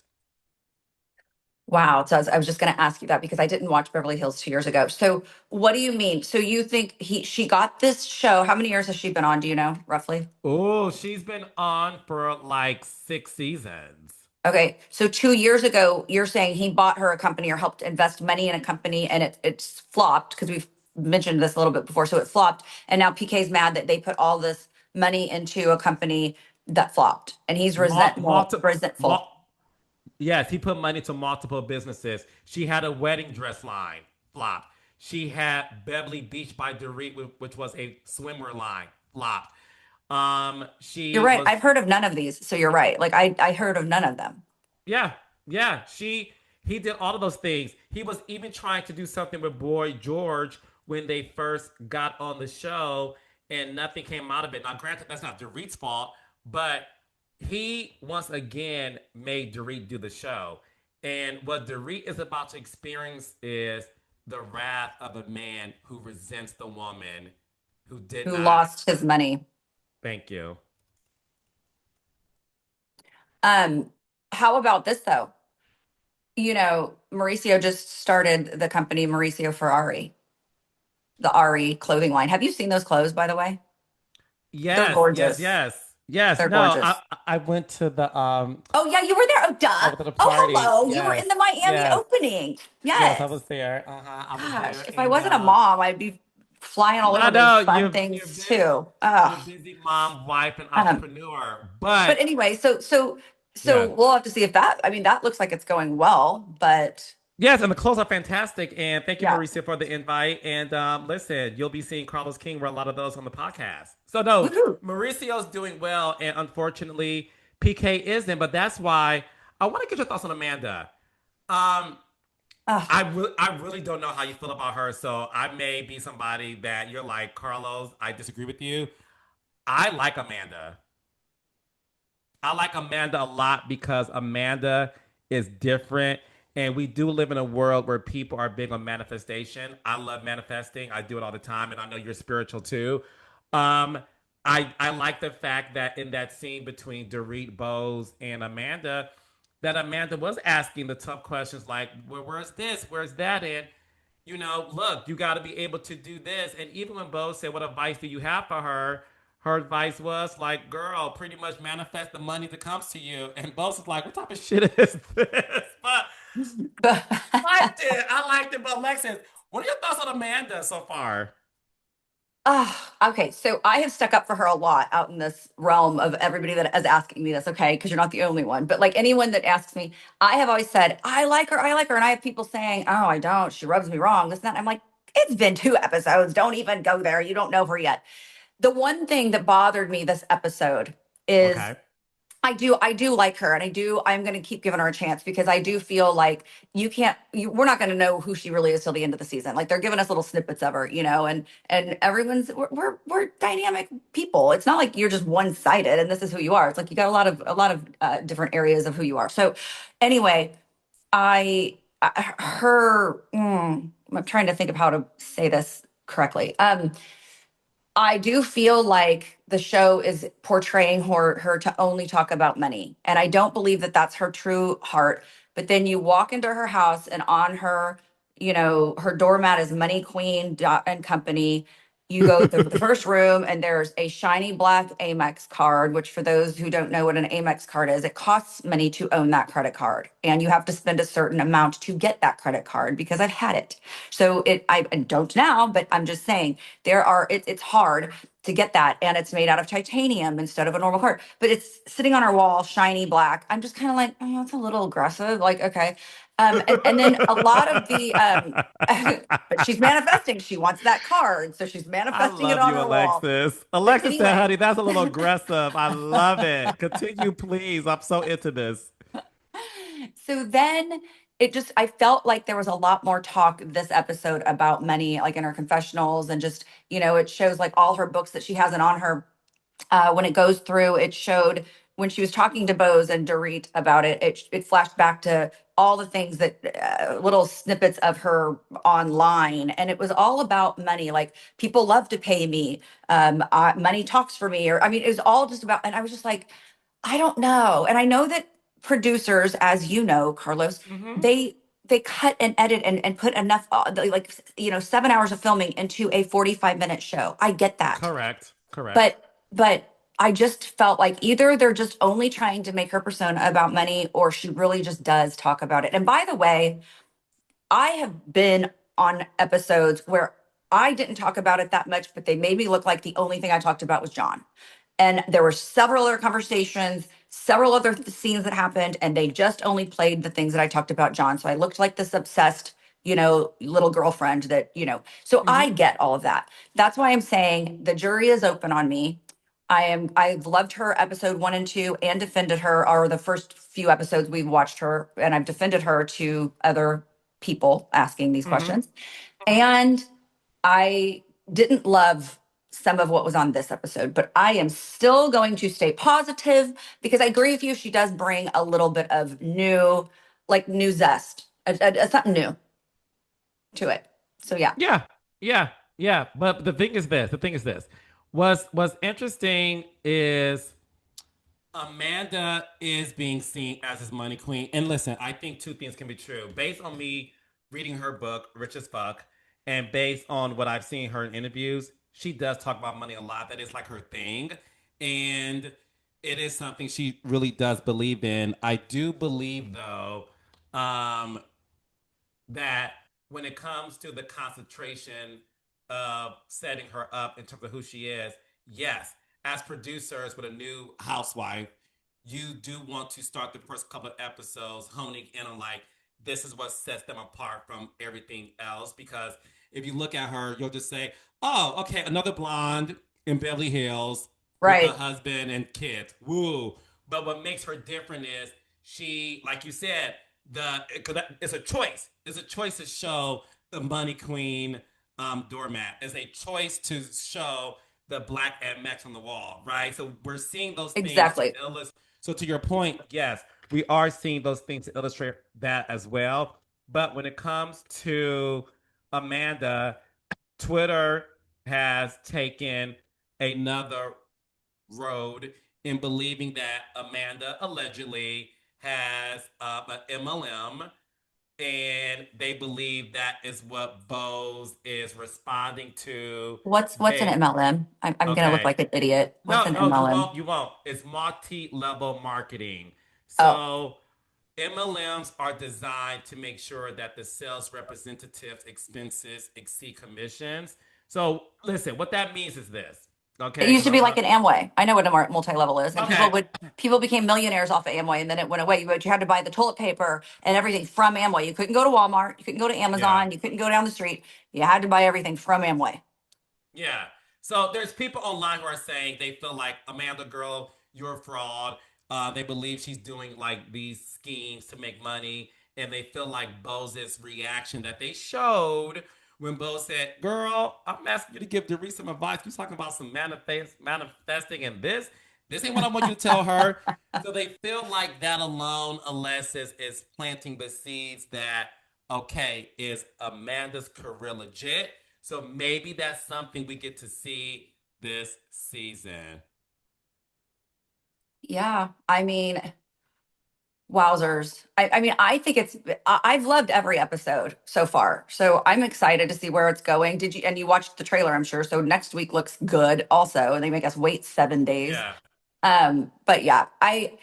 Wow. So I was just going to ask you that because I didn't watch Beverly Hills 2 years ago. So what do you mean? So you think she got this show? How many years has she been on? Do you know roughly? Oh, she's been on for like 6 seasons. Okay. So 2 years ago, you're saying he bought her a company or helped invest money in a company and it's flopped because we've mentioned this a little bit before. So it flopped. And now PK's mad that they put all this money into a company that flopped and he's Multiple, resentful. yes, he put money to multiple businesses. She had a wedding dress line, flop. She had Beverly Beach by Dorit, which was a swimwear line, flop. You're She right. was I've heard of none of these. So you're right. Like I heard of none of them. Yeah, yeah. He did all of those things. He was even trying to do something with Boy George when they first got on the show, and nothing came out of it. Now, granted, that's not Dorit's fault, But he once again made Dorit do the show. And what Dorit is about to experience is the wrath of a man who resents the woman who did Who not. lost his money. Thank you. Um, how about this though? Mauricio just started the company Mauricio Ferrari, the Ari clothing line. Have you seen those clothes, by the way? They're Yes, yes, gorgeous. yes, yes. They're No, gorgeous. I went to the Oh yeah, you were there. Oh I duh. went to the Oh party. hello. You were in Yes, the Miami yes, opening. yes. I Yes. was there. I was Gosh, there, if I and wasn't a mom, I'd be flying all I over those know fun you're things busy. too. You're busy, mom, wife, and Um, entrepreneur. but But anyway, so yeah, we'll have to see if that. I mean, that looks like it's going well, but yes, and the clothes are fantastic. And thank you, yeah. Mauricio, for the invite. And listen, you'll be seeing Carlos King wear a lot of those on the podcast. So no, Woohoo. Mauricio's doing well, and unfortunately, PK isn't. But that's why I want to get your thoughts on Amanda. Um, Oh, I really don't know how you feel about her. So I may be somebody that you're like, Carlos, I disagree with you. I like Amanda. I like Amanda a lot because Amanda is different. And we do live in a world where people are big on manifestation. I love manifesting. I do it all the time. And I know you're spiritual too. Um, I like the fact that in that scene between Dorit Bose and Amanda, that Amanda was asking the tough questions like, where's this? Where's that? And, look, you got to be able to do this. And even when Bose said, what advice do you have for her? Her advice was like, girl, pretty much manifest the money that comes to you. And Bose is like, what type of shit is this? But but I liked it. I liked it. But Alexis, what are your thoughts on Amanda so far? Okay. So I have stuck up for her a lot out in this realm of everybody that is asking me this, okay? Because you're not the only one. But like anyone that asks me, I have always said, I like her, I like her. And I have people saying, oh, I don't. She rubs me wrong, this and that. I'm like, it's been 2 episodes. Don't even go there. You don't know her yet. The one thing that bothered me this episode is Okay. I do like her, and I'm going to keep giving her a chance because I do feel like we're not going to know who she really is till the end of the season. Like they're giving us little snippets of her, and everyone's we're dynamic people. It's not like you're just one sided and this is who you are. It's like you got a lot of different areas of who you are. So anyway, I'm trying to think of how to say this correctly. I do feel like the show is portraying her to only talk about money. And I don't believe that that's her true heart. But then you walk into her house and on her, her doormat is Money Queen and Company. You go to the first room and there's a shiny black Amex card, which for those who don't know what an Amex card is, it costs money to own that credit card. And you have to spend a certain amount to get that credit card because I've had it. So I don't now, but I'm just saying it's hard to get that, and it's made out of titanium instead of a normal card, but it's sitting on our wall shiny black. I'm just kind of like, oh, that's a little aggressive, like, okay. And then a lot of the but she's manifesting, she wants that card, so she's I manifesting it love on you, her wall. Alexis. But Alexis said, anyway, honey, that's a little aggressive. I love it. Continue, please. I'm so into this. so then I felt like there was a lot more talk this episode about money, like in her confessionals, and just, it shows like all her books that she has, and on her when it goes through, it showed when she was talking to Bose and Dorit about it, it flashed back to all the things that little snippets of her online, and it was all about money. Like people love to pay me, money talks for me, or I mean, it was all just about. And I was just like, I don't know. And I know that producers, as you know, Carlos, Hmm. they cut and edit and put enough, 7 hours of filming into a 45-minute show. I get that, Correct. Correct. but I just felt like either they're just only trying to make her persona about money or she really just does talk about it. And by the way, I have been on episodes where I didn't talk about it that much, but they made me look like the only thing I talked about was John. And there were several other conversations, several other scenes that happened, and they just only played the things that I talked about John. So I looked like this obsessed, little girlfriend so I Hmm. get all of that. That's why I'm saying the jury is open on me. I've loved her episode 1 and 2 and defended her, or the first few episodes we've watched her, and I've defended her to other people asking these Hmm. questions. And I didn't love some of what was on this episode, but I am still going to stay positive because I agree with you. She does bring a little bit of new, like new zest, something new to it. So yeah. Yeah, yeah, yeah. But the thing is this. The thing is this. What's interesting is Amanda is being seen as his money queen. And listen, I think two things can be true. Based on me reading her book, Rich as Fuck, and based on what I've seen her in interviews, she does talk about money a lot. That is like her thing. And it is something she really does believe in. I do believe, though, um, that when it comes to the concentration of setting her up in terms of who she is, yes, as producers with a new housewife, you do want to start the first couple of episodes honing in on like this is what sets them apart from everything else. Because if you look at her, you'll just say, "Oh, okay, another blonde in Beverly Hills with a Right. husband and kids." Woo! But what makes her different is she, like you said, because it's a choice. It's a choice to show the money queen doormat. It's a choice to show the black MX on the wall, right? So we're seeing those things to Exactly. illustrate. So to your point, yes, we are seeing those things to illustrate that as well. But when it comes to Amanda, Twitter has taken another road in believing that Amanda allegedly has an MLM, and they believe that is what Bose is responding to. What's an They MLM? I'm gonna look okay. like an idiot. What's No, an no, you MLM? won't. You won't. It's multi-level marketing. Oh, So MLMs are designed to make sure that the sales representative's expenses exceed commissions. So listen, what that means is this. it Okay, used because to I be like want an Amway. I know what a multi-level is, and okay. people became millionaires off of Amway, and then it went away. But you had to buy the toilet paper and everything from Amway. You couldn't go to Walmart. You couldn't go to Yeah. Amazon. You couldn't go down the street. You had to buy everything from Amway. Yeah. So there's people online who are saying they feel like Amanda girl, you're a fraud. They believe she's doing like these schemes to make money, and they feel like Bose's reaction that they showed when Bose said, "Girl, I'm asking you to give Dorit some advice. You talking about some manifesting and this? This ain't what I want you to tell her." So they feel like that alone, Alexis, is planting the seeds that okay, is Amanda's career legit? So maybe that's something we get to see this season. Yeah, I mean, wowzers. I mean, I think I've loved every episode so far. So I'm excited to see where it's going. Did you, and you watched the trailer, I'm sure. So next week looks good also. And they make us wait 7 days. Yeah. But yeah, I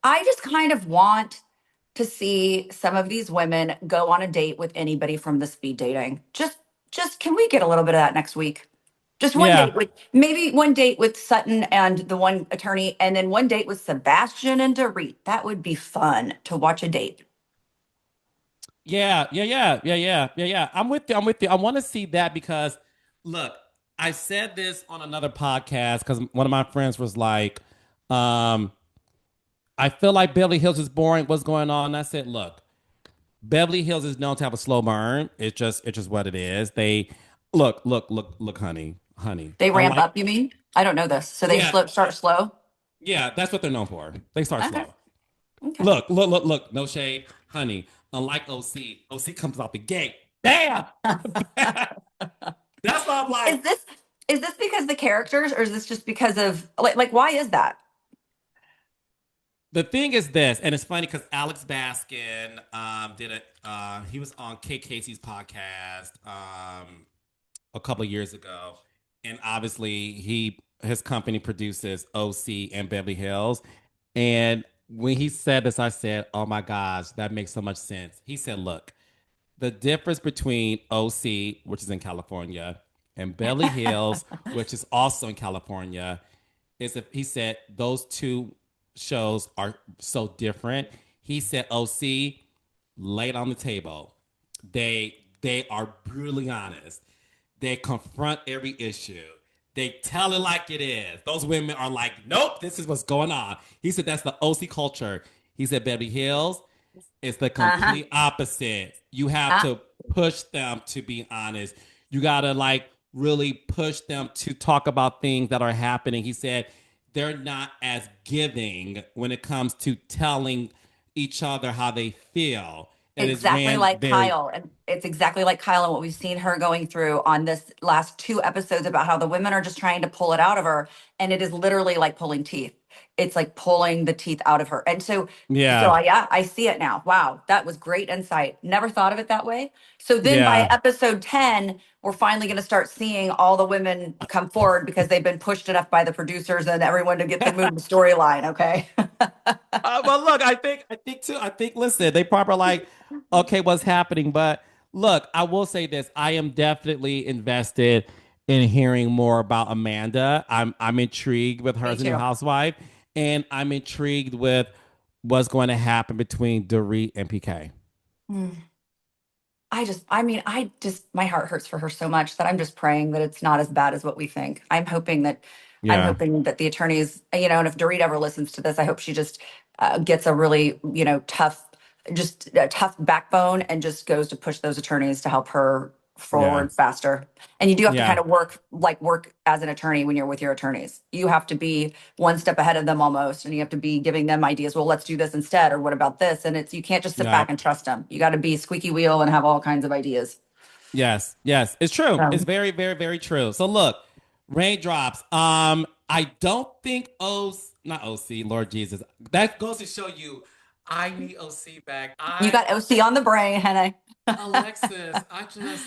just kind of want to see some of these women go on a date with anybody from the speed dating. Just can we get a little bit of that next week? Just one Yeah. date with maybe one date with Sutton and the one attorney, and then one date with Sebastian and Dorit. That would be fun to watch a date. Yeah. Yeah. Yeah. Yeah. Yeah. Yeah. Yeah. I'm with you. I'm with you. I want to see that because look, I said this on another podcast because one of my friends was like, um, I feel like Beverly Hills is boring. What's going on? And I said, look, Beverly Hills is known to have a slow burn. It's just what it is. They look, honey. They ramp Unlike, up, you mean? I don't know this. So they yeah, start slow. yeah, that's what they're known for. They start Okay. slow. Okay. Look. No shade, honey. Unlike OC, OC comes out the gate. Bam! That's why I'm like, Is this because the characters, or is this just because of like why is that? the thing is this, and it's funny because Alex Baskin did it. He was on Kate Casey's podcast a couple of years ago, and obviously his company produces OC and Beverly Hills. And when he said this, I said, "Oh my gosh, that makes so much sense." He said, "Look, the difference between OC, which is in California, and Beverly Hills, which is also in California, is if he said those two shows are so different. He said OC laid on the table. They are brutally honest. They confront every issue. They tell it like it is. Those women are like, nope, this is what's going on. He said that's the OC culture. He said Beverly Hills is the Uh-huh. complete opposite. You have Uh, to push them to be honest. You gotta like really push them to talk about things that are happening. He said they're not as giving when it comes to telling each other how they feel. It is Exactly ran like very, Kyle. And it's exactly like Kyle and what we've seen her going through on this last two episodes about how the women are just trying to pull it out of her. And it is literally like pulling teeth. It's like pulling the teeth out of her. And so yeah, yeah, I see it now. Wow, that was great insight. Never thought of it that way. So then by yeah. episode 10, we're finally going to start seeing all the women come forward because they've been pushed enough by the producers and everyone to get them moving the storyline. Okay. Well, look, I think too. I think, listen, they probably like, okay, what's happening? But look, I will say this: I am definitely invested in hearing more about Amanda. I'm intrigued with her Me as a new too. housewife, and I'm intrigued with what's going to happen between Dorit and PK. My heart hurts for her so much that I'm just praying that it's not as bad as what we think. I'm Yeah, hoping that the attorneys, and if Dorit ever listens to this, I hope she just gets a really, just a tough backbone and just goes to push those attorneys to help her yeah, forward faster. And you do have to yeah, kind of work as an attorney when you're with your attorneys. You have to be one step ahead of them almost, and you have to be giving them ideas. Well, let's do this instead, or what about this? And you can't just sit yeah. back and trust them. You got to be squeaky wheel and have all kinds of ideas. Yes, yes, it's true. It's Um, very, very, very true. So look, raindrops. I don't think not OC, Lord Jesus. That goes to show you, I need OC back. you got OC on the brain, Hannah. Alexis, I just,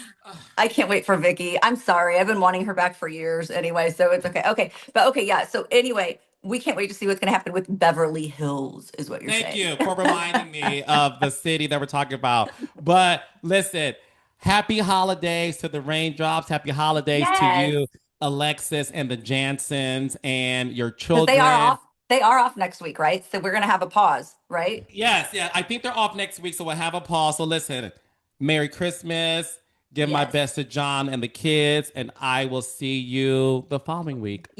I can't wait for Vicky. I'm sorry. I've been wanting her back for years anyway, so it's okay. Okay. But okay, yeah. So anyway, we can't wait to see what's going to happen with Beverly Hills, is what you're thank saying. you for reminding me of the city that we're talking about. But listen, happy holidays to the raindrops. Happy holidays to Yes. you, Alexis, and the Jansons, and your Because children. they are off next week, right? So we're going to have a pause, right? Yes, yeah. I think they're off next week, so we'll have a pause. So listen, Merry Christmas. Give my Yes. best to John and the kids, and I will see you the following week.